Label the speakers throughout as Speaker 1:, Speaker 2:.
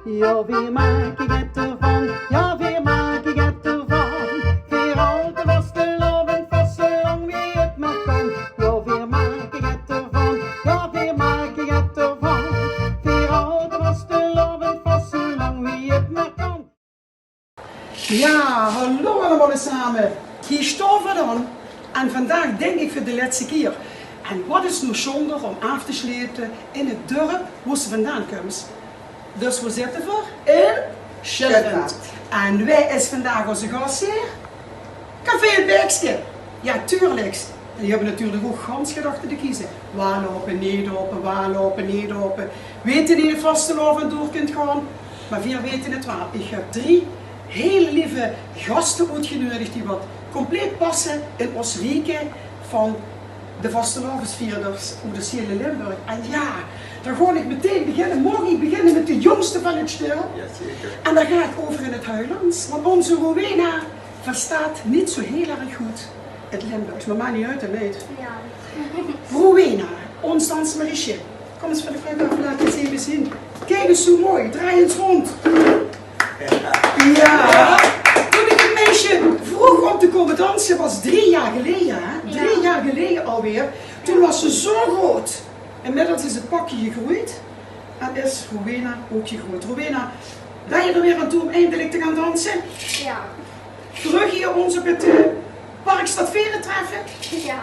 Speaker 1: Ja, wie maak ik het ervan? Ja, wie maak ik het ervan? Vier altijd was te loven, vast zolang wie het maar kan. Ja, wie maak ik het ervan? Ja, wie maak ik het ervan? Vier altijd was te loven, vast zolang wie het maar kan.
Speaker 2: Ja, hallo allemaal samen. Hier staan we dan. En vandaag denk ik voor de laatste keer. En wat is nu zonder om af te slepen in het dorp waar ze vandaan komt. Dus we zitten voor in Schelleveld. En wij is vandaag onze gastheer Café het Bergske. Ja, tuurlijk. En die hebben natuurlijk ook gans gedachten te kiezen. Waar lopen, niet open, waar lopen, niet open. Weten die het vastelovend door kunt gaan? Maar we weten het wel. Ik heb 3 hele lieve gasten uitgenodigd die wat compleet passen in ons rieken van de vastelovensvierders over de hele Limburg. En ja, dan ga ik meteen beginnen. Morgen ik beginnen met de jongste van het stel.
Speaker 3: Ja, zeker.
Speaker 2: En dan ga ik over in het Huilands. Want onze Rowena verstaat niet zo heel erg goed het Limburgs. Maar maakt niet uit, hè, meid.
Speaker 4: Ja.
Speaker 2: Rowena, ons dansmeisje. Kom eens van de vrouw af, laat eens even zien. Kijk eens zo mooi, draai eens rond. Ja, toen ik het meisje vroeg om te komen dansen was 3 jaar geleden, hè? 3 jaar geleden alweer. Toen was ze zo groot. Inmiddels is het pakje gegroeid en is Rowena ook gegroeid. Rowena, ben je er weer aan toe om eindelijk te gaan dansen?
Speaker 4: Ja.
Speaker 2: Terug hier ons op het Parkstad Veren treffen?
Speaker 4: Ja.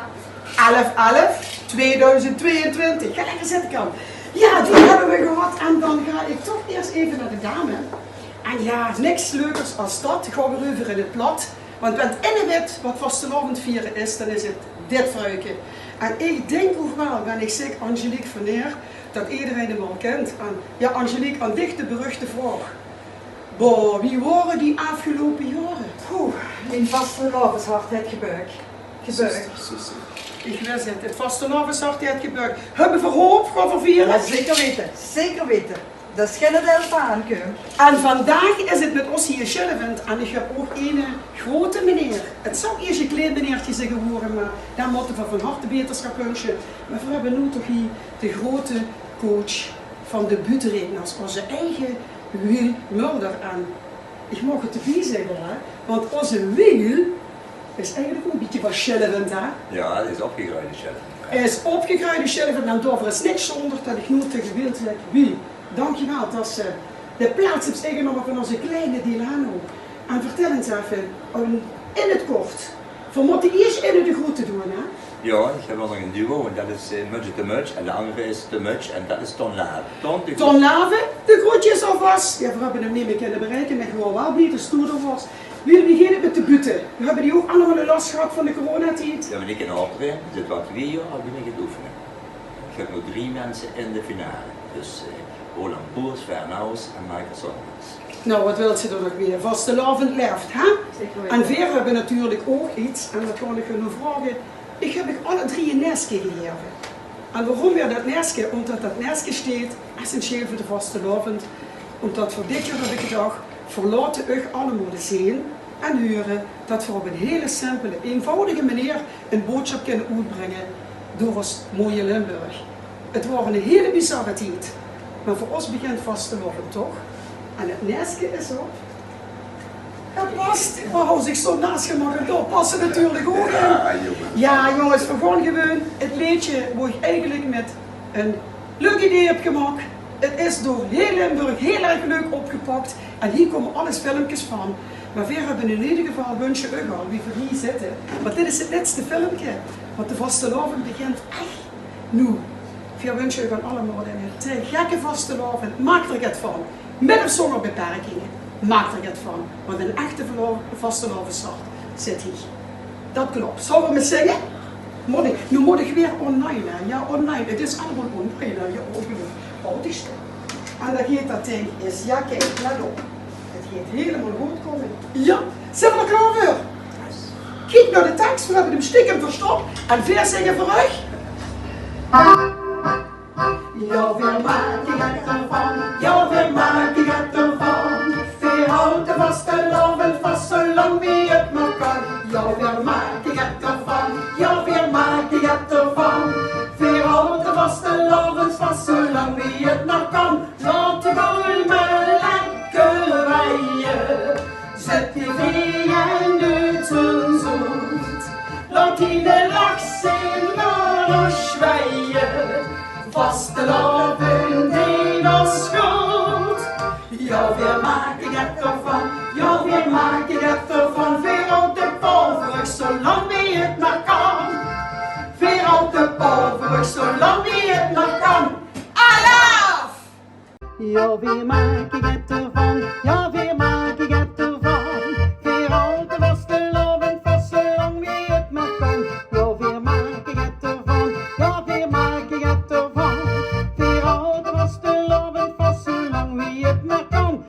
Speaker 2: 11/11/2022. Ga lekker zitten, kan. Ja, die hebben we gehad en dan ga ik toch eerst even naar de dame. En ja, niks leukers als dat. Gaan we over in het plat. Want in het wit wat vastelovend vieren is, dan is het dit fruitje. En ik denk ook wel, ben ik zeker Angelique van Neer, dat iedereen hem al kent. En ja, Angelique, aan dichte beruchte vraag. Boah, wie waren die afgelopen jaren?
Speaker 5: Oeh, in vastelovendshart het gebeurd.
Speaker 2: Ik wist het vastelovend het gebeurd. Hebben we hoop gaan vervieren?
Speaker 5: Ja, zeker weten, zeker weten. Dat is geen delta aankomen.
Speaker 2: En vandaag is het met ons hier Schelleveld en ik heb ook een grote meneer. Het zou eerst een klein meneertje zijn geworden, maar daar moeten we van harte beterschap wensen. Maar we hebben nu toch hier de grote coach van de buurtredeners, onze eigen Wiel Mulder. En ik mag het erbij zeggen, hè? Want onze Wiel is eigenlijk ook een beetje van Schelleveld, hè?
Speaker 3: Ja, dat is opgegroeid, chef.
Speaker 2: Hij is opgegroeid in Schelleveld en daarvoor is niks zonder dat ik nu tegen Wiel zeg, Wiel. Dankjewel dat ze de plaats hebt ingenomen van onze kleine Dilano. En vertel eens even, in het kort, we moeten eerst in de groeten doen, hè?
Speaker 3: Ja, ik heb nog een duo en dat is Mudge de Mudge en de andere is de Mudge en dat is Ton Lave.
Speaker 2: Ton Lave, de groetjes alvast. Ja, we hebben hem niet meer kunnen bereiken, maar gewoon wel niet, de stoerder was. We beginnen met de butten. We hebben die ook allemaal last gehad van de coronatijd.
Speaker 3: Ja, ben ik in optreden, zit wat 2 jaar al ben ik het oefenen. Ik heb nog 3 mensen in de finale. Dus Roland Boers, Vernaus en Michael Sonders.
Speaker 2: Nou, wat wil ze er nog weer? Vastelovend leeft, hè? En Veer hebben natuurlijk ook iets, en dat kan ik nu vragen. Ik heb alle 3 een nestje gegeven. En waarom weer dat nestje? Omdat dat nestje staat essentieel voor de vastelovend. Omdat voor dit jaar heb ik gedacht, verlaten u allemaal de zien en horen dat we op een hele simpele, eenvoudige manier een boodschap kunnen uitbrengen door ons mooie Limburg. Het wordt een hele bizarre tijd. Maar voor ons begint vastelovend toch? En het nestje is op. Het past. Oh, als ik zo naast gemaakt door passen natuurlijk ook in. Ja jongens, we gaan gewoon het liedje waar ik eigenlijk met een leuk idee heb gemaakt. Het is door heel Limburg heel erg leuk opgepakt. En hier komen alles filmpjes van. Maar we hebben in ieder geval wensje u al wie voor hier zitten. Want dit is het laatste filmpje. Want de vastelovend begint echt nu. We wensen u allemaal een gekke vastelovend. Maak er het van. Met of zonder beperkingen. Maak er het van. Want een echte vastelovendshart zit hier. Dat klopt. Zullen we me zeggen? Nu moet ik weer online. Hè? Ja, online. Het is allemaal online. Hè? Je ogen. Oh, die stem. En dan geeft dat ding is. Ja, kijk, let op. Het gaat helemaal goed komen. Ja, zijn we er klaar voor? Kijk naar de tekst. We hebben hem stiekem verstopt. En weer zeggen voor u. Ja, we maken het ervan, ja, we maken het ervan. We houden vastelovend vast, zolang wie het maar kan. Ja, we maken het ervan, ja, we maken het ervan. We houden vastelovend vast, zolang wie het maar kan. Laat de golmen vastelavond die was goed. Ja, we maken het ervan, ja, we maken het ervan. Weer op de poverig, zolang wie het maar kan. Weer op de poverig, zolang wie het maar kan. Alaf!
Speaker 1: Ja, we maken